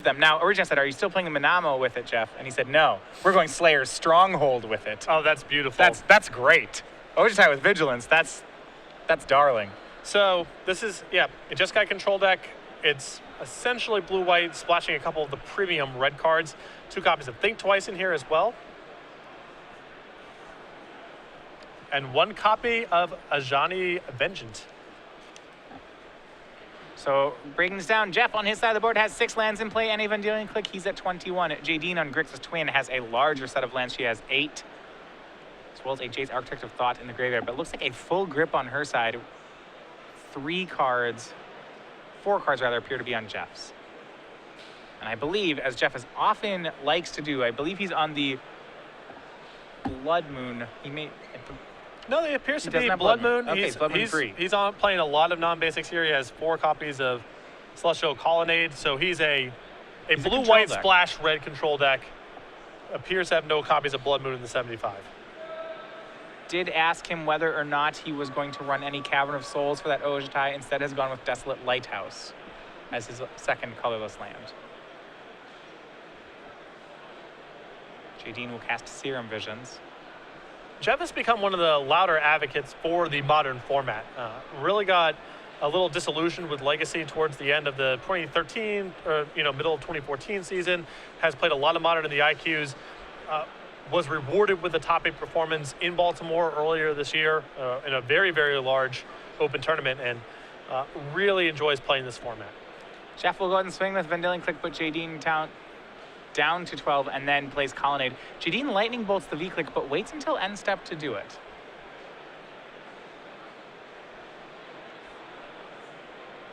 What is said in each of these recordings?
them. Now, originally I said, are you still playing the Manamo with it, Jeff? And he said, no. We're going Slayer's Stronghold with it. Oh, that's beautiful. That's great. Ojutai with Vigilance, that's darling. So this is, yeah, a Jeskai control deck. It's essentially blue-white, splashing a couple of the premium red cards. 2 copies of Think Twice in here as well. And 1 copy of Ajani Vengeance. So breaking this down, Jeff on his side of the board has 6 lands in play and a Vendilion Click. He's at 21. Jadine on Grixis Twin has a larger set of lands. She has 8, as well as a Jade's Architect of Thought in the graveyard. But it looks like a full grip on her side. 4 cards rather, appear to be on Jeff's. And I believe, as Jeff as often likes to do, I believe he's on the Blood Moon. He may... No, it appears to be Blood Moon. Okay, Blood Moon free. He's on playing a lot of non-basics here. He has 4 copies of Celestial Colonnade, so he's a blue-white splash red control deck. Appears to have no copies of Blood Moon in the 75. Did ask him whether or not he was going to run any Cavern of Souls for that Ojutai. Instead has gone with Desolate Lighthouse as his second colorless land. Jadine will cast Serum Visions. Jeff has become one of the louder advocates for the modern format. Really got a little disillusioned with Legacy towards the end of the 2013 or middle of 2014 season. Has played a lot of modern in the IQs. Was rewarded with a top 8 performance in Baltimore earlier this year in a very, very large open tournament, and really enjoys playing this format. Jeff will go ahead and swing with Vendilion Click, put Jadine down to 12, and then plays Colonnade. Jadine Lightning Bolts the V-Click, but waits until end step to do it.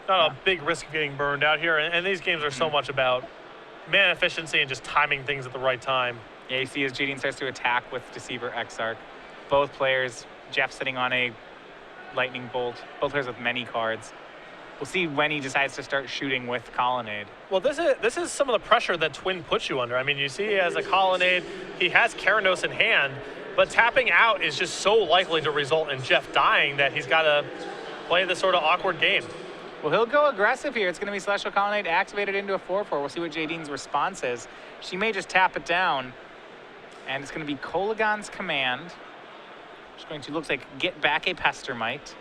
Not a big risk of getting burned out here, and these games are so much about mana efficiency and just timing things at the right time. Yeah, you see as Jadine starts to attack with Deceiver Exarch. Both players, Jeff sitting on a Lightning Bolt, both players with many cards. We'll see when he decides to start shooting with Colonnade. Well, this is some of the pressure that Twin puts you under. I mean, you see he has a Colonnade, he has Keranos in hand, but tapping out is just so likely to result in Jeff dying that he's got to play this sort of awkward game. Well, he'll go aggressive here. It's going to be Celestial Colonnade activated into a 4/4. We'll see what Jadine's response is. She may just tap it down, and it's going to be Kolaghan's Command. She's going to, looks like, get back a Pestermite.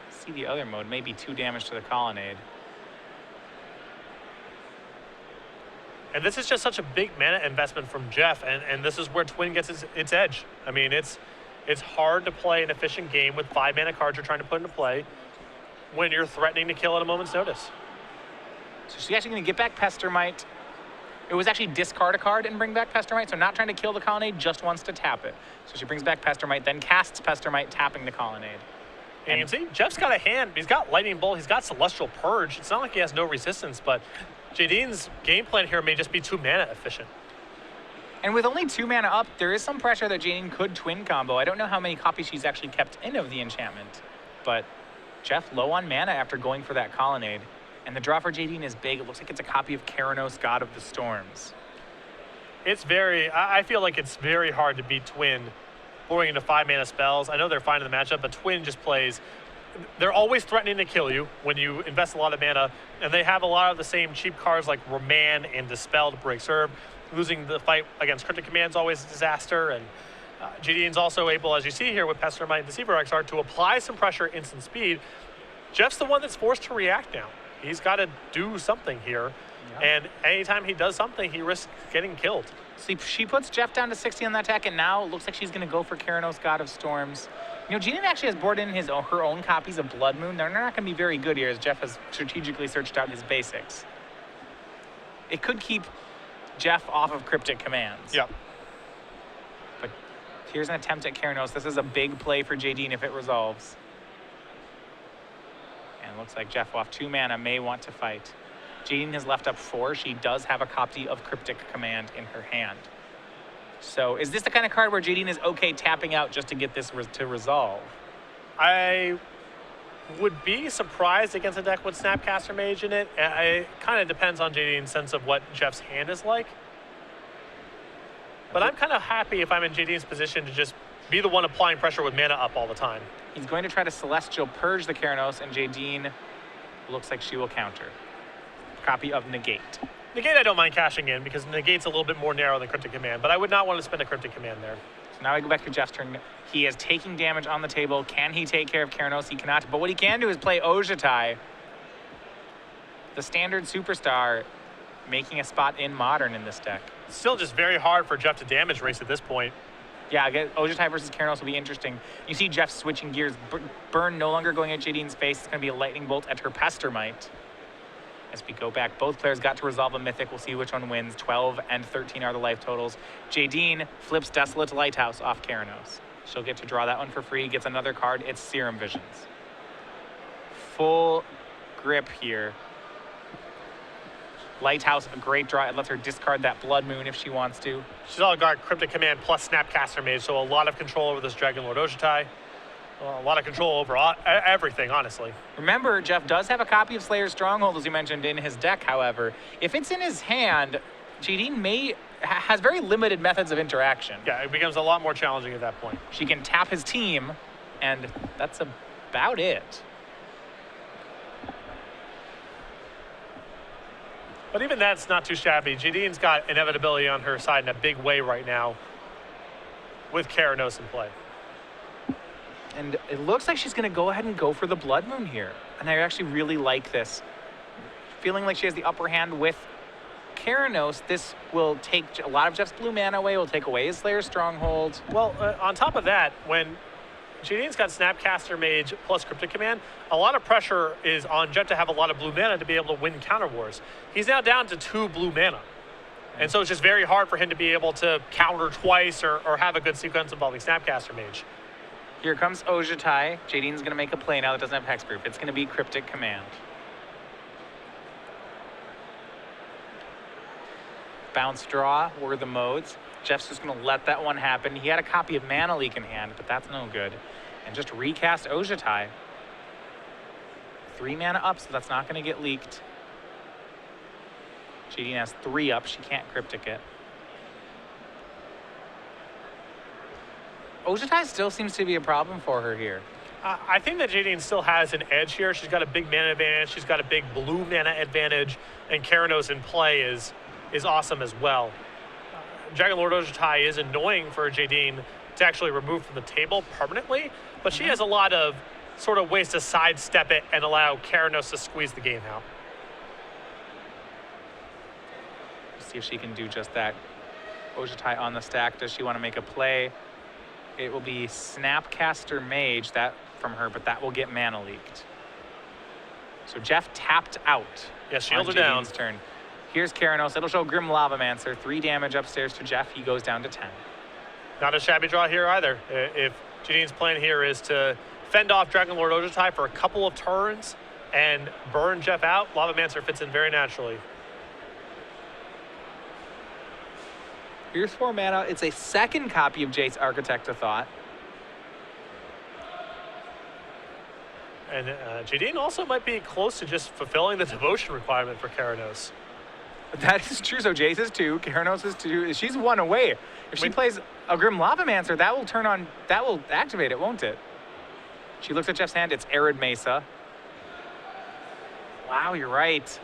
See the other mode, maybe 2 damage to the Colonnade. And this is just such a big mana investment from Jeff, and this is where Twin gets its edge. I mean, it's hard to play an efficient game with 5 mana cards you're trying to put into play when you're threatening to kill at a moment's notice. So she's actually going to get back Pestermite. It was actually discard a card and bring back Pestermite, so not trying to kill the Colonnade, just wants to tap it. So she brings back Pestermite, then casts Pestermite, tapping the Colonnade. And you can see, Jeff's got a hand. He's got Lightning Bolt. He's got Celestial Purge. It's not like he has no resistance, but Jadine's game plan here may just be 2 mana efficient. And with only 2 mana up, there is some pressure that Jadine could twin combo. I don't know how many copies she's actually kept in of the enchantment, but Jeff low on mana after going for that Colonnade. And the draw for Jadine is big. It looks like it's a copy of Keranos, God of the Storms. I feel like it's very hard to beat Twin pouring into 5 mana spells. I know they're fine in the matchup, but Twin just plays. They're always threatening to kill you when you invest a lot of mana, and they have a lot of the same cheap cards like Remand and Dispel to break serve. Losing the fight against Cryptic Command is always a disaster, and Jadine's also able, as you see here with Pestermite and Deceiver Exarch, to apply some pressure instant speed. Jeff's the one that's forced to react now. He's got to do something here, and anytime he does something, he risks getting killed. See, she puts Jeff down to 60 on that attack, and now it looks like she's going to go for Keranos, God of Storms. Jadine actually has boarded in her own copies of Blood Moon. They're not going to be very good here, as Jeff has strategically searched out his basics. It could keep Jeff off of Cryptic Commands. Yep. But here's an attempt at Keranos. This is a big play for Jadine if it resolves. And it looks like Jeff off 2 mana may want to fight. Jadine has left up 4. She does have a copy of Cryptic Command in her hand. So is this the kind of card where Jadine is okay tapping out just to get this to resolve? I would be surprised against a deck with Snapcaster Mage in it. It kind of depends on Jadine's sense of what Jeff's hand is like. But I'm kind of happy if I'm in Jadine's position to just be the one applying pressure with mana up all the time. He's going to try to Celestial Purge the Keranos, and Jadine looks like she will counter. copy of Negate. Negate I don't mind cashing in because Negate's a little bit more narrow than Cryptic Command, but I would not want to spend a Cryptic Command there. So now we go back to Jeff's turn. He is taking damage on the table. Can he take care of Keranos? He cannot. But what he can do is play Ojutai, the standard superstar, making a spot in Modern in this deck. It's still just very hard for Jeff to damage race at this point. Yeah, Ojutai versus Keranos will be interesting. You see Jeff switching gears. Burn no longer going at Jadine's face. It's going to be a lightning bolt at her Pestermite. As we go back, both players got to resolve a mythic. We'll see which one wins. 12 and 13 are the life totals. Jadine flips Desolate Lighthouse off Keranos. She'll get to draw that one for free. Gets another card. It's Serum Visions. Full grip here. Lighthouse, a great draw. It lets her discard that Blood Moon if she wants to. She's all got Cryptic Command plus Snapcaster Mage, so a lot of control over this Dragon Lord Ojutai. A lot of control over everything, honestly. Remember, Jeff does have a copy of Slayer's Stronghold, as you mentioned, in his deck, however. If it's in his hand, Jadine has very limited methods of interaction. Yeah, it becomes a lot more challenging at that point. She can tap his team, and that's about it. But even that's not too shabby. Jadine's got inevitability on her side in a big way right now with Keranos in play. And it looks like she's going to go ahead and go for the Blood Moon here. And I actually really like this. Feeling like she has the upper hand with Keranos, this will take a lot of Jeff's blue mana away, will take away his Slayer's Stronghold. Well, on top of that, when Jadine's got Snapcaster Mage plus Cryptic Command, a lot of pressure is on Jeff to have a lot of blue mana to be able to win Counter Wars. He's now down to 2 blue mana. And so it's just very hard for him to be able to counter twice or have a good sequence involving Snapcaster Mage. Here comes Ojutai. Jadine's going to make a play now that doesn't have Hexproof. It's going to be Cryptic Command. Bounce draw were the modes. Jeff's just going to let that one happen. He had a copy of Mana Leak in hand, but that's no good. And just recast Ojutai. 3 mana up, so that's not going to get leaked. Jadine has 3 up. She can't Cryptic it. Ojutai still seems to be a problem for her here. I think that Jadine still has an edge here. She's got a big mana advantage. She's got a big blue mana advantage. And Keranos in play is awesome as well. Dragon Lord Ojutai is annoying for Jadine to actually remove from the table permanently, but she has a lot of sort of ways to sidestep it and allow Keranos to squeeze the game out. Let's see if she can do just that. Ojutai on the stack. Does she want to make a play? It will be Snapcaster Mage that from her, but that will get mana leaked. So Jeff tapped out. Yeah, shields are Jadine's down. Turn. Here's Keranos. It'll show Grim Lavamancer. 3 damage upstairs to Jeff. He goes down to 10. Not a shabby draw here either. If Jadine's plan here is to fend off Dragon Lord Ojutai for a couple of turns and burn Jeff out, Lavamancer fits in very naturally. Here's 4 mana. It's a second copy of Jace, Architect of Thought. And Jadine also might be close to just fulfilling the devotion requirement for Keranos. That is true. So Jace is 2, Keranos is 2. She's 1 away. If she plays a Grim Lavamancer, that will turn on, that will activate it, won't it? She looks at Jeff's hand. It's Arid Mesa. Wow, you're right.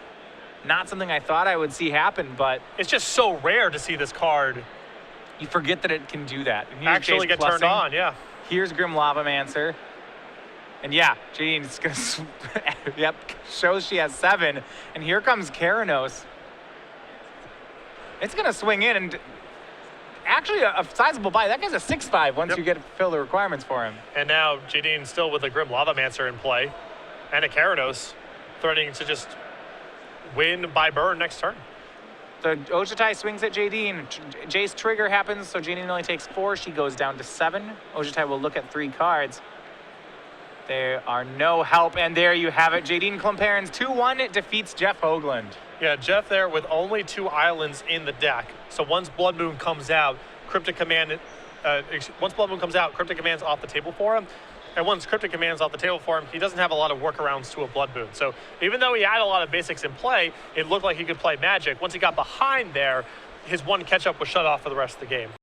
Not something I thought I would see happen, but It's just so rare to see this card you forget that it can do that. And here's actually Jace get turned plussing. on, yeah. Here's Grim Lavamancer. And yeah, Jadine's going to, yep, shows she has 7. And here comes Keranos. It's going to swing in and actually a sizable buy. That guy's a 6/5 once you get to fill the requirements for him. And now Jadine still with a Grim Lavamancer in play and a Keranos threatening to just win by burn next turn. So Ojutai swings at Jadine. Jace trigger happens, so Jadine only takes 4. She goes down to 7. Ojutai will look at 3 cards. There are no help, and there you have it. Jadine Klomparens 2-1 defeats Jeff Hoogland. Yeah, Jeff there with only 2 islands in the deck. So once Blood Moon comes out, Cryptic Command, once Blood Moon comes out, Cryptic Command's off the table for him. And once Cryptic Command's off the table for him, he doesn't have a lot of workarounds to a Blood Moon. So even though he had a lot of basics in play, it looked like he could play Magic. Once he got behind there, his one catch-up was shut off for the rest of the game.